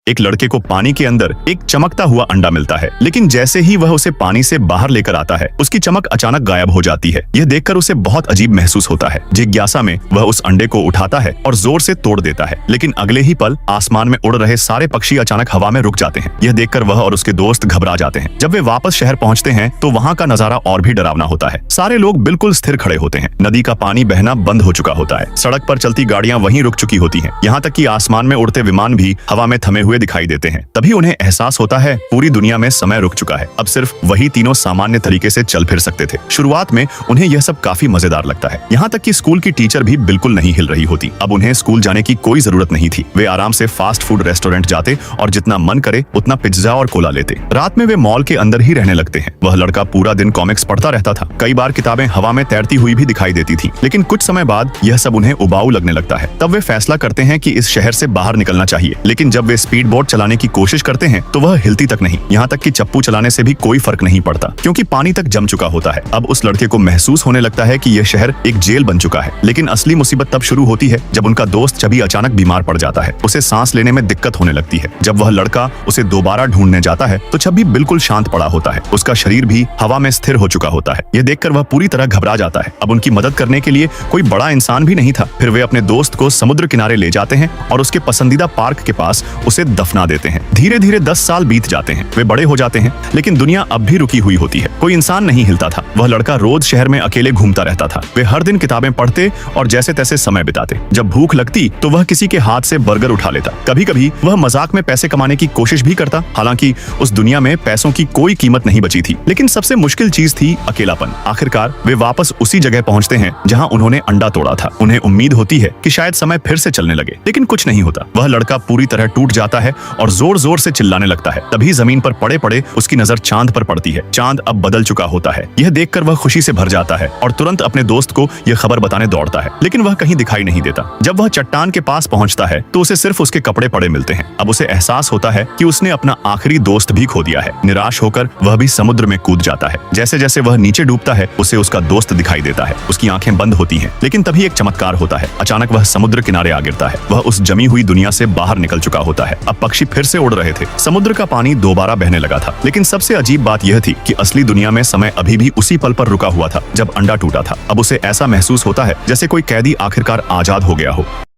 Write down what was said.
एक लड़के को पानी के अंदर एक चमकता हुआ अंडा मिलता है, लेकिन जैसे ही वह उसे पानी से बाहर लेकर आता है, उसकी चमक अचानक गायब हो जाती है। यह देखकर उसे बहुत अजीब महसूस होता है। जिज्ञासा में वह उस अंडे को उठाता है और जोर से तोड़ देता है, लेकिन अगले ही पल आसमान में उड़ रहे सारे पक्षी अचानक हवा में रुक जाते हैं। यह देखकर वह और उसके दोस्त घबरा जाते हैं। जब वे वापस शहर पहुंचते हैं तो वहां का नजारा और भी डरावना होता है। सारे लोग बिल्कुल स्थिर खड़े होते हैं। नदी का पानी बहना बंद हो चुका होता है। सड़क पर चलती गाड़ियां वहीं रुक चुकी होती हैं। यहाँ तक कि आसमान में उड़ते विमान भी हवा में थमे हुए दिखाई देते हैं। तभी उन्हें एहसास होता है पूरी दुनिया में समय रुक चुका है। अब सिर्फ वही तीनों सामान्य तरीके से चल फिर सकते थे। शुरुआत में उन्हें यह सब काफी मजेदार लगता है, यहाँ तक कि स्कूल की टीचर भी बिल्कुल नहीं हिल रही होती। अब उन्हें स्कूल जाने की कोई जरूरत नहीं थी। वे आराम से फास्ट फूड रेस्टोरेंट जाते और जितना मन करे उतना पिज्जा और कोला लेते। रात में वे मॉल के अंदर ही रहने लगते हैं। वह लड़का पूरा दिन कॉमिक्स पढ़ता रहता था। कई बार किताबें हवा में तैरती हुई भी दिखाई देती थी, लेकिन कुछ समय बाद यह सब उन्हें उबाऊ लगने लगता है। तब वे फैसला करते हैं कि इस शहर से बाहर निकलना चाहिए, लेकिन जब वे स्पीड बोट चलाने की कोशिश करते हैं तो वह हिलती तक नहीं। यहाँ तक कि चप्पू चलाने से भी कोई फर्क नहीं पड़ता, क्योंकि पानी तक जम चुका होता है। अब उस लड़के को महसूस होने लगता है कि यह शहर एक जेल बन चुका है। लेकिन असली मुसीबत तब शुरू होती है जब उनका दोस्त चबी अचानक बीमार पड़ जाता है। उसे सांस लेने में दिक्कत होने लगती है। जब वह लड़का उसे दोबारा ढूंढने जाता है तो चबी बिल्कुल शांत पड़ा होता है। उसका शरीर भी हवा में स्थिर हो चुका होता है। यह देखकर वह पूरी तरह घबरा जाता है। अब उनकी मदद करने के लिए कोई बड़ा इंसान भी नहीं था। फिर वे अपने दोस्त को समुद्र किनारे ले जाते हैं और उसके पसंदीदा पार्क के पास उसे दफना देते हैं। धीरे धीरे 10 साल बीत जाते हैं। वे बड़े हो जाते हैं, लेकिन दुनिया अब भी रुकी हुई होती है। कोई इंसान नहीं हिलता था। वह लड़का रोज शहर में अकेले घूमता रहता था। वे हर दिन किताबें पढ़ते और जैसे तैसे समय बिताते। जब भूख लगती तो वह किसी के हाथ से बर्गर उठा लेता। कभी कभी वह मजाक में पैसे कमाने की कोशिश भी करता, हालांकि उस दुनिया में पैसों की कोई कीमत नहीं बची थी। लेकिन सबसे मुश्किल चीज थी अकेलापन। आखिरकार वे वापस उसी जगह पहुंचते हैं जहां उन्होंने अंडा तोड़ा था। उन्हें उम्मीद होती है कि शायद समय फिर से चलने लगे, लेकिन कुछ नहीं होता। वह लड़का पूरी तरह टूट जाता है और जोर जोर से चिल्लाने लगता है। तभी जमीन पर पड़े पड़े उसकी नजर चांद पर पड़ती है। चांद अब बदल चुका होता है। यह देखकर वह खुशी से भर जाता है और तुरंत अपने दोस्त को यह खबर बताने दौड़ता है, लेकिन वह कहीं दिखाई नहीं देता। जब वह चट्टान के पास पहुंचता है तो उसे सिर्फ उसके कपड़े पड़े मिलते हैं। अब उसे एहसास होता है कि उसने अपना आखिरी दोस्त भी खो दिया है। निराश होकर वह भी समुद्र में कूद जाता है। जैसे जैसे वह नीचे डूबता है उसे उसका दोस्त दिखाई देता है। उसकी आंखें बंद होती हैं, लेकिन तभी एक चमत्कार होता है। अचानक वह समुद्र किनारे आ गिरता है। वह उस जमी हुई दुनिया से बाहर निकल चुका होता है। अब पक्षी फिर से उड़ रहे थे। समुद्र का पानी दोबारा बहने लगा था। लेकिन सबसे अजीब बात यह थी कि असली दुनिया में समय अभी भी उसी पल पर रुका हुआ था जब अंडा टूटा था। अब उसे ऐसा महसूस होता है जैसे कोई कैदी आखिरकार आजाद हो गया हो।